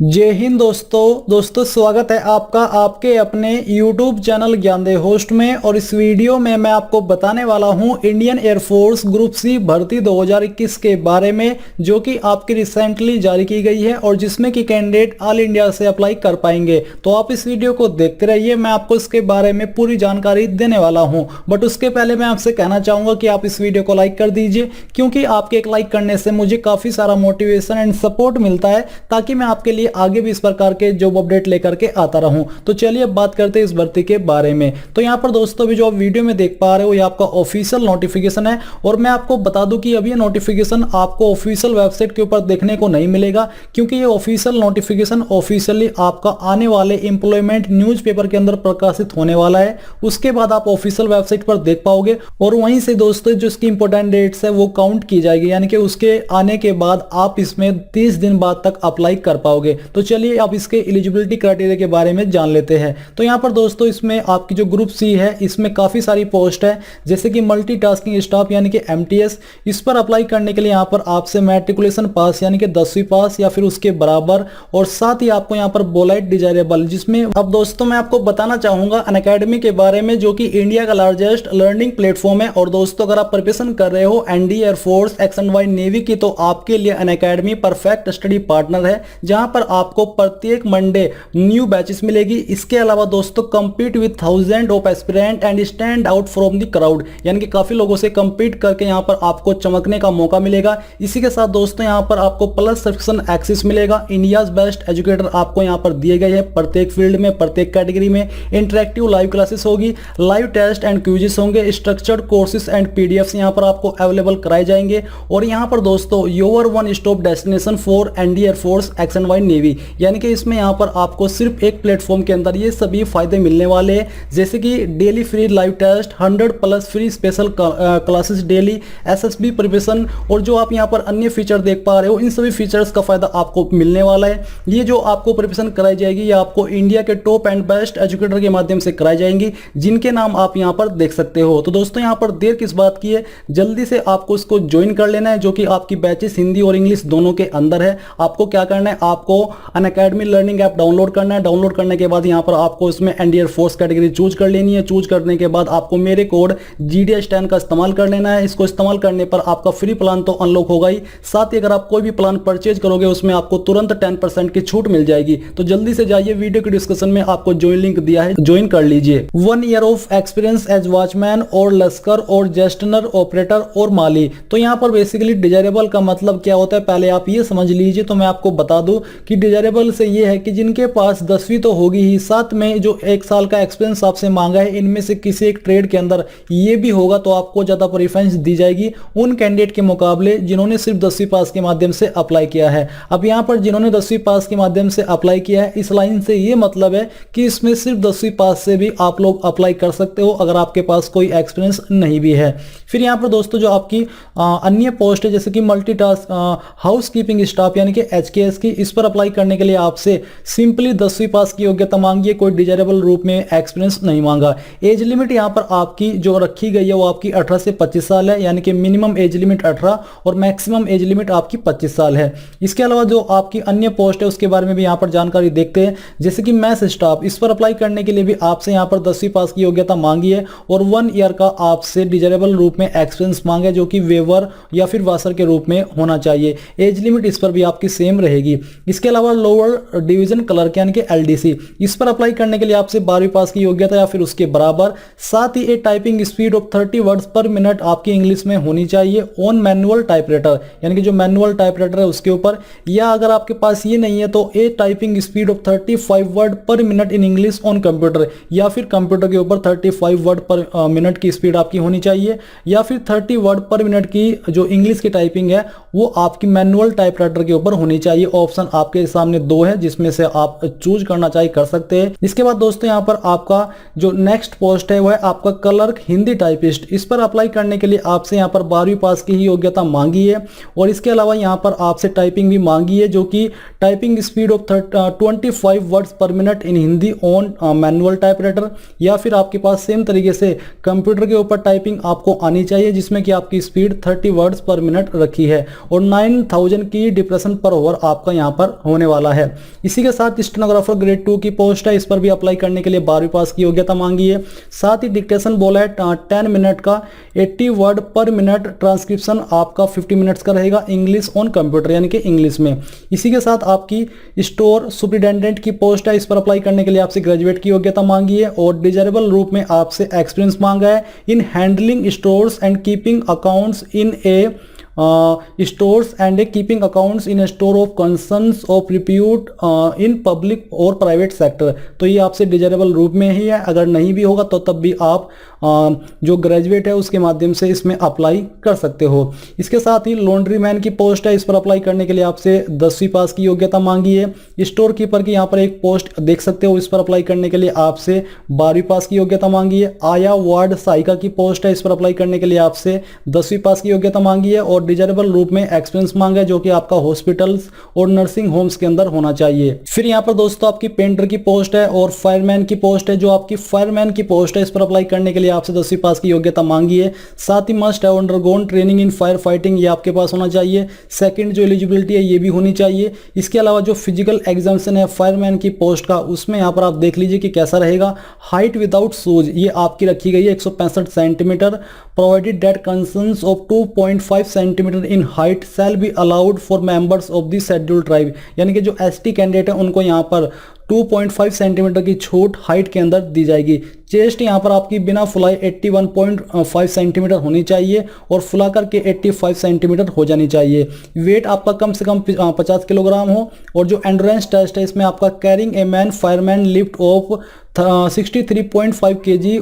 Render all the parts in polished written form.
जय हिंद दोस्तों स्वागत है आपका आपके अपने YouTube चैनल ज्ञानदेव होस्ट में। और इस वीडियो में मैं आपको बताने वाला हूं इंडियन एयरफोर्स ग्रुप सी भर्ती 2021 के बारे में, जो कि आपकी रिसेंटली जारी की गई है और जिसमें कि कैंडिडेट ऑल इंडिया से अप्लाई कर पाएंगे। तो आप इस वीडियो को देखते रहिए, मैं आपको इसके बारे में पूरी जानकारी देने वाला हूँ। बट उसके पहले मैं आपसे कहना चाहूँगा कि आप इस वीडियो को लाइक कर दीजिए, क्योंकि आपके एक लाइक करने से मुझे काफ़ी सारा मोटिवेशन एंड सपोर्ट मिलता है, ताकि मैं आपके लिए आगे भी इस प्रकार के जॉब अपडेट लेकर के आता रहूं। तो चलिए अब बात करते हैं इस भर्ती के बारे में। तो यहाँ पर दोस्तों अभी जो आप वीडियो में देख पा रहे हो, ये आपका ऑफिशियल नोटिफिकेशन है। और मैं आपको बता दूं कि अभी ये नोटिफिकेशन आपको ऑफिशियल वेबसाइट के ऊपर देखने को नहीं मिलेगा, क्योंकि ये ऑफिशियल नोटिफिकेशन ऑफिशियली आपका आने वाले एम्प्लॉयमेंट न्यूज़पेपर के अंदर प्रकाशित होने वाला है। उसके बाद आप ऑफिशियल वेबसाइट पर देख पाओगे और वहीं से दोस्तों जो इसकी इंपॉर्टेंट डेट्स है वो काउंट की जाएगी, यानी कि उसके आने के बाद आप इसमें 30 दिन बाद तक अप्लाई कर पाओगे। तो चलिए आप इसके एलिजिबिलिटी क्राइटेरिया के बारे में जान लेते हैं। तो यहाँ पर दोस्तों इसमें आपकी जो ग्रुप सी है, इसमें काफी सारी पोस्ट है, जैसे कि मल्टीटास्किंग स्टाफ यानी कि एमटीएस। इस पर अप्लाई करने के लिए यहाँ पर आपसे मैट्रिकुलेशन पास यानी कि 10वीं पास या फिर उसके बराबर, और साथ ही आपको यहाँ पर बोलाइट डिजायरेबल, जिसमें अब दोस्तों मैं आपको बताना चाहूंगा अनअकैडमी के बारे में, जो कि इंडिया का लार्जेस्ट लर्निंग प्लेटफॉर्म है। और दोस्तों अगर आप प्रिपरेशन कर रहे हो ND air force X and Y navy की, तो आपके लिए अनअकैडमी परफेक्ट स्टडी पार्टनर है, जहां पर आपको प्रत्येक मंडे न्यू बैचेस मिलेगी। इसके अलावा दोस्तों compete with thousand of aspirant and stand out from the crowd, यानी कि काफी लोगों से compete करके यहां पर आपको चमकने का मौका मिलेगा। इसी के साथ दोस्तों यहां पर आपको प्लस सब्सक्रिप्शन एक्सेस मिलेगा। इंडियाज बेस्ट एजुकेटर आपको यहां पर दिए गए हैं, प्रत्येक फील्ड में प्रत्येक कैटेगरी में। इंटरेक्टिव लाइव क्लासेस होगी, लाइव टेस्ट एंड क्विजेस होंगे, स्ट्रक्चर्ड कोर्सेज एंड पीडीएफ्स यहां पर आपको अवेलेबल कराए जाएंगे। और यहां पर दोस्तों your one stop destination for ND air force X and Y navy, यानी कि इसमें यहाँ पर आपको सिर्फ एक प्लेटफॉर्म के अंदर ये सभी फायदे मिलने वाले हैं, जैसे कि daily free live test, 100 plus free special classes daily, SSB preparation, और जो आप यहाँ पर अन्य फीचर देख पा रहे हो, इन सभी फीचर्स का फायदा आपको मिलने वाला है। ये जो आपको प्रिपरेशन कराई जाएगी, ये आपको इंडिया के टॉप एंड बेस्ट एजुकेटर के माध्यम से कराई जाएंगी, जिनके नाम आप यहाँ पर देख सकते हो। तो दोस्तों यहाँ पर देर किस बात की है, जल्दी से आपको इसको ज्वाइन कर लेना है, जो कि आपकी बैचेस हिंदी और इंग्लिश दोनों के अंदर है। आपको क्या करना है, आपको अनअकैडमी लर्निंग ऐप डाउनलोड करना है। डाउनलोड करने के बाद यहाँ पर आपको इसमें एनडी एयरफोर्स कैटेगरी चूज कर लेनी है। चूज करने के बाद आपको मेरे कोड GDS10 का इस्तेमाल कर लेना है। इसको इस्तेमाल करने पर आपका फ्री प्लान तो अनलॉक होगा ही, साथ ही अगर आप कोई भी प्लान परचेज करोगे उसमें आपको तुरंत 10% की छूट मिल जाएगी। तो जल्दी से जाइए, वीडियो के डिस्क्रिप्शन में आपको ज्वाइन लिंक दिया है, ज्वाइन कर लीजिए। 1 year of experience as watchman और लश्कर और जेस्टनर ऑपरेटर और माली। तो यहाँ पर बेसिकली डिजायरेबल का मतलब क्या होता है, पहले आप ये समझ लीजिए। तो मैं आपको बता दूं कि डिजायरेबल से ये है कि जिनके पास 10वीं तो होगी ही, साथ में जो 1 साल का एक्सपीरियंस आपसे मांगा है, इनमें से किसी एक ट्रेड के अंदर ये भी होगा, तो आपको ज्यादा प्रेफरेंस दी जाएगी उन कैंडिडेट के मुकाबले जिन्होंने सिर्फ 10वीं पास के माध्यम से अप्लाई किया है। अब यहाँ पर जिन्होंने 10वीं पास के माध्यम से अप्लाई किया है, इस लाइन से ये मतलब है कि इसमें सिर्फ 10वीं पास से भी आप लोग अप्लाई कर सकते हो, अगर आपके पास कोई एक्सपीरियंस नहीं भी है। फिर यहाँ पर दोस्तों जो आपकी अन्य पोस्ट है, जैसे कि मल्टीटास्क हाउस कीपिंग स्टाफ यानी कि HKS की, इस पर अप्लाई करने के लिए आपसे सिंपली 10वीं पास की योग्यता मांगी है, कोई डिजायरेबल रूप में एक्सपीरियंस नहीं मांगा। एज लिमिट यहाँ पर आपकी जो रखी गई है वो आपकी 18 से 25 साल है, यानी कि मिनिमम एज लिमिट 18 और मैक्सिमम एज लिमिट आपकी 25 साल है। इसके अलावा जो आपकी अन्य पोस्ट है उसके बारे में भी यहाँ पर जानकारी देखते हैं, जैसे कि मैथ स्टाफ। इस पर अप्लाई करने के लिए भी आपसे यहाँ पर 10वीं पास की योग्यता मांगी है और 1 ईयर का आपसे डिजायरेबल रूप में एक्सपीरियंस मांगा है, जो कि वेवर या फिर वासर के रूप में होना चाहिए। एज लिमिट इस पर भी आपकी सेम रहेगी। इसके अलावा लोअर डिवीजन क्लर्क यानी कि LDC, इस पर अप्लाई करने के लिए आपसे 12वीं पास की योग्यता या फिर उसके बराबर, साथ ही एक टाइपिंग स्पीड ऑफ 30 वर्ड्स पर मिनट आपकी इंग्लिश में होनी चाहिए ऑन मैनुअल टाइपराइटर, यानी कि जो मैनुअल टाइपराइटर है उसके ऊपर, या अगर आपके पास ये नहीं है तो a typing speed of 35 word per minute in English on computer, या फिर कंप्यूटर के ऊपर 35 वर्ड पर मिनट की स्पीड आपकी होनी चाहिए, या फिर 30 वर्ड पर मिनट की जो इंग्लिश की टाइपिंग है वो आपकी मैनुअल टाइपराइटर के ऊपर होनी चाहिए। ऑप्शन आपके सामने 2 है, जिसमें से आप चूज करना चाहिए कर सकते हैं। इसके बाद दोस्तों यहाँ पर आपका जो नेक्स्ट पोस्ट है वह है आपका क्लर्क हिंदी टाइपिस्ट। इस पर अप्लाई करने के लिए आपसे यहाँ पर 12वीं पास की ही योग्यता मांगी है, और इसके अलावा यहाँ पर आपसे टाइपिंग भी मांगी है, जो कि टाइपिंग स्पीड ऑफ 25 वर्ड्स पर minute in Hindi on manual typewriter, या फिर आपके पास सेम तरीके से कंप्यूटर के ऊपर टाइपिंग आपको आनी चाहिए, जिसमें कि आपकी स्पीड 30 वर्ड्स पर मिनट रखी है, और 9000 की डिप्रेशन पर ओवर आपका यहाँ पर होने वाला है। इसी के साथ स्टेनोग्राफर ग्रेड 2 की पोस्ट है, इस पर भी अप्लाई करने के लिए 12वीं पास की योग्यता मांगी है। साथ ही डिक्टेशन बोला है 10 मिनट का 80 वर्ड पर मिनट, ट्रांसक्रिप्शन आपका 50 मिनट्स का रहेगा, इंग्लिश ऑन कंप्यूटर यानी कि इंग्लिश में। इसी के साथ आपकी स्टोर सुपरिटेंडेंट की पोस्ट है, इस पर अप्लाई करने के लिए आपसे ग्रेजुएट की योग्यता मांगी है और डिजायरेबल रूप में आपसे एक्सपीरियंस मांगा है in handling stores and keeping accounts in A stores and keeping accounts in store of concerns of repute in public और प्राइवेट सेक्टर। तो ये आपसे डिजायरेबल रूप में ही है, अगर नहीं भी होगा तो तब भी आप जो ग्रेजुएट है उसके माध्यम से इसमें अप्लाई कर सकते हो। इसके साथ ही लॉन्ड्री मैन की पोस्ट है, इस पर अप्लाई करने के लिए आपसे 10वीं पास की योग्यता मांगी है। स्टोर कीपर की यहाँ पर एक पोस्ट देख सकते हो, इस पर अप्लाई करने के लिए आपसे 12वीं पास की योग्यता मांगी है। आया वार्ड सहायिका की पोस्ट है, इस पर अप्लाई करने के लिए आपसे 10वीं पास की योग्यता मांगी है और डिजायरेबल रूप में एक्सपीरियंस मांगा है जो कि आपका हॉस्पिटल्स और नर्सिंग होम्स के अंदर होना चाहिए। फिर यहाँ पर दोस्तों आपकी पेंटर की पोस्ट है और फायरमैन की पोस्ट है। जो आपकी फायरमैन की पोस्ट है इस पर अप्लाई करने के लिए आपसे 10वीं पास की योग्यता मांगी है। साथ he must have undergone training in fire fighting, ये आपके पास होना चाहिए। सेकंड जो एलिजिबिलिटी है ये भी होनी चाहिए। इसके अलावा जो फिजिकल एग्जामिनेशन है फायरमैन की पोस्ट का, उसमें यहाँ पर आप देख लीजिए कि कैसा रहेगा। हाइट विदाउट शूज ये आपकी रखी गई है 165 centimetre. Provided that concerns of 2.5 centimetre in height shall be allowed for members of the scheduled tribe, यानी कि जो एसटी कैंडिडेट है उनको यहाँ पर 2.5 सेंटीमीटर की छूट हाइट के अंदर दी जाएगी। चेस्ट यहाँ पर आपकी बिना फुलाई 81.5 सेंटीमीटर होनी चाहिए और फुला करके 85 सेंटीमीटर हो जानी चाहिए। वेट आपका कम से कम 50 किलोग्राम हो और जो एंड्योरेंस टेस्ट है इसमें आपका carrying a man fireman lift of 63.5 kg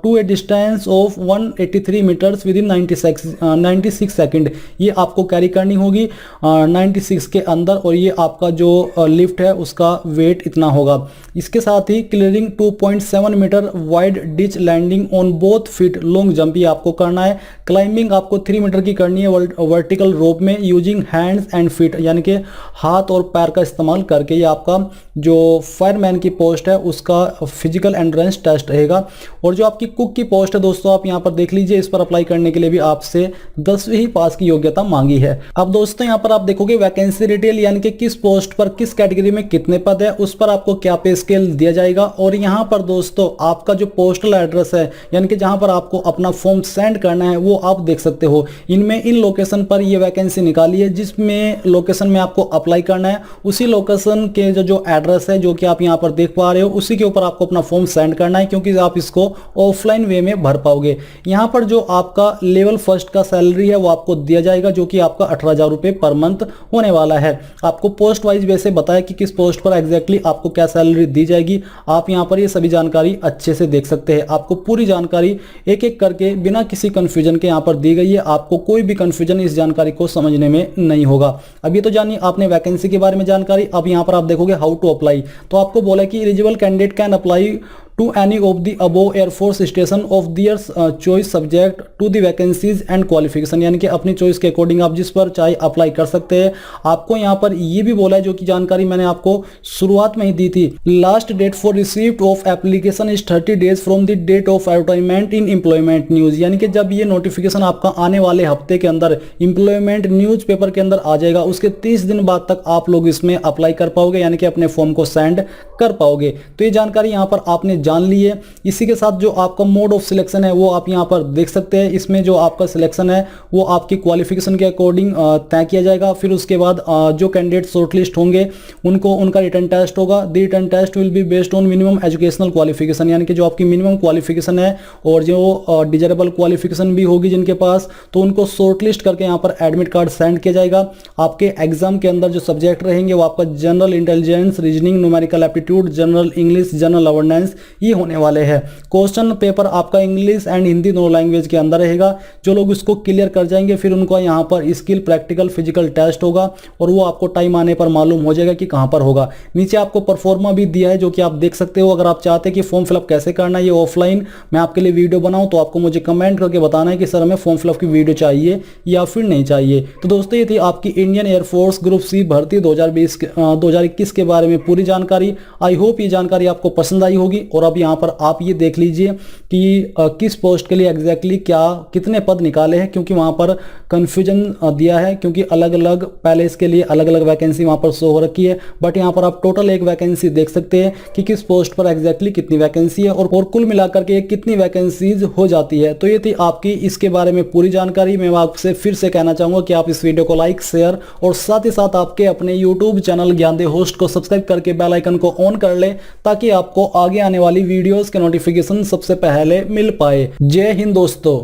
to a distance of 183 metres within 96 second, ये आपको कैरी करनी होगी 96 के अंदर और ये आपका जो लिफ्ट है उसका वेट इतना होगा। इसके साथ ही clearing 2.7 metre wide ditch landing on both feet long jump ये आपको करना है। क्लाइंबिंग आपको 3 मीटर की करनी है वर्टिकल रोप में यूजिंग हैंड्स एंड फीट, यानी कि हाथ और पैर का इस्तेमाल करके। ये आपका जो फायरमैन की पोस्ट है उसका फिजिकल एंड्योरेंस टेस्ट रहेगा। और जो आपकी कुक की पोस्ट है दोस्तों आप यहाँ पर देख लीजिए, इस पर अप्लाई करने के लिए भी आपसे 10वीं ही पास की योग्यता मांगी है। अब दोस्तों यहाँ पर आप देखोगे वैकेंसी डिटेल, यानी कि किस पोस्ट पर किस कैटेगरी में कितने पद है, उस पर आपको क्या पे स्केल दिया जाएगा। और यहाँ पर दोस्तों आपका जो पोस्टल एड्रेस है यानी कि जहां पर आपको अपना फॉर्म सेंड करना है वो आप देख सकते हो। इनमें इन लोकेशन पर ये वैकेंसी निकाली है, जिसमें लोकेशन में आपको अप्लाई करना है उसी लोकेशन के जो एड्रेस है जो कि आप यहाँ पर देख पा रहे हो उसी के ऊपर आपको अपना फॉर्म सेंड करना है, क्योंकि आप इसको ऑफलाइन वे में भर पाओगे। यहाँ पर जो आपका लेवल फर्स्ट का सैलरी है वो आपको दिया जाएगा जो कि आपका 18,000 रुपये पर मंथ होने वाला है। आपको पोस्ट वाइज वैसे बताया कि किस पोस्ट पर एग्जैक्टली आपको क्या सैलरी दी जाएगी, आप यहाँ पर ये सभी जानकारी अच्छे से देख सकते हैं। आपको पूरी जानकारी एक एक करके बिना किसी कंफ्यूजन के यहाँ पर दी गई है, आपको कोई भी कंफ्यूजन इस जानकारी को समझने में नहीं होगा। अभी तो जानिए आपने वैकेंसी के बारे में जानकारी। अब यहाँ पर आप देखोगे हाउ टू अप्लाई, तो आपको बोला कि eligible candidate can apply to any of the above air force station of their choice subject to the vacancies and qualification, यानी कि अपनी चॉइस के अकॉर्डिंग आप जिस पर चाहे अप्लाई कर सकते हैं। आपको यहाँ पर ये भी बोला है जो कि जानकारी मैंने आपको शुरुआत में ही दी थी, last date for received of application is 30 days from the date of advertisement in employment news, यानी कि जब ये नोटिफिकेशन आपका आने वाले हफ्ते के अंदर एम्प्लॉयमेंट न्यूज पेपर के अंदर आ जाएगा उसके 30 दिन बाद तक आप लोग इसमें अप्लाई कर पाओगे, यानी कि अपने फॉर्म को सेंड कर पाओगे। तो ये जानकारी यहाँ पर आपने जान ली है। इसी के साथ जो आपका मोड ऑफ सिलेक्शन है वो आप यहाँ पर देख सकते हैं। इसमें जो आपका सिलेक्शन है वो आपकी क्वालिफिकेशन के अकॉर्डिंग तय किया जाएगा। फिर उसके बाद जो कैंडिडेट शॉर्टलिस्ट होंगे उनको उनका रिटन टेस्ट होगा। The written test will be based on minimum educational qualification, यानी कि जो आपकी मिनिमम क्वालिफिकेशन है और जो डिजायरेबल क्वालिफिकेशन भी होगी जिनके पास, तो उनको शॉर्टलिस्ट करके यहाँ पर एडमिट कार्ड सेंड किया जाएगा। आपके एग्जाम के अंदर जो सब्जेक्ट रहेंगे वो आपका general intelligence, reasoning, numerical aptitude, general English, general awareness ये होने वाले हैं। क्वेश्चन पेपर आपका इंग्लिश एंड हिंदी दोनों लैंग्वेज के अंदर रहेगा। जो लोग इसको क्लियर कर जाएंगे फिर उनको यहाँ पर स्किल, प्रैक्टिकल, फिजिकल टेस्ट होगा और वो आपको टाइम आने पर मालूम हो जाएगा कि कहाँ पर होगा। नीचे आपको परफॉर्मा भी दिया है जो कि आप देख सकते हो। अगर आप चाहते हैं कि फॉर्म फिलअप कैसे करना है ये ऑफलाइन मैं आपके लिए वीडियो बनाऊं तो आपको मुझे कमेंट करके बताना है कि सर हमें फॉर्म फिलअप की वीडियो चाहिए या फिर नहीं चाहिए। तो दोस्तों ये थी आपकी इंडियन एयरफोर्स ग्रुप सी भर्ती 2021 के बारे में पूरी जानकारी। आई होप ये जानकारी आपको पसंद आई होगी और अब यहाँ पर आप ये देख लीजिए कि किस पोस्ट के लिए एग्जैक्टली क्या कितने पद निकाले हैं, क्योंकि वहाँ पर कन्फ्यूजन दिया है, क्योंकि अलग अलग पहले इसके लिए अलग अलग वैकेंसी वहाँ पर शो हो रखी है। बट यहाँ पर आप टोटल एक वैकेंसी देख सकते हैं कि किस पोस्ट पर एग्जैक्टली कितनी वैकेंसी है और कुल मिलाकर के कितनी वैकेंसीज हो जाती है। तो ये थी आपकी इसके बारे में पूरी जानकारी। मैं आपसे फिर से कहना चाहूंगा कि आप इस वीडियो को लाइक, शेयर और साथ ही साथ आपके अपने यूट्यूब चैनल ज्ञानदेव होस्ट को सब्सक्राइब करके बेल आइकन को ऑन कर ले, ताकि आपको आगे आने वाली वीडियोस के नोटिफिकेशन सबसे पहले मिल पाए। जय हिंद दोस्तों।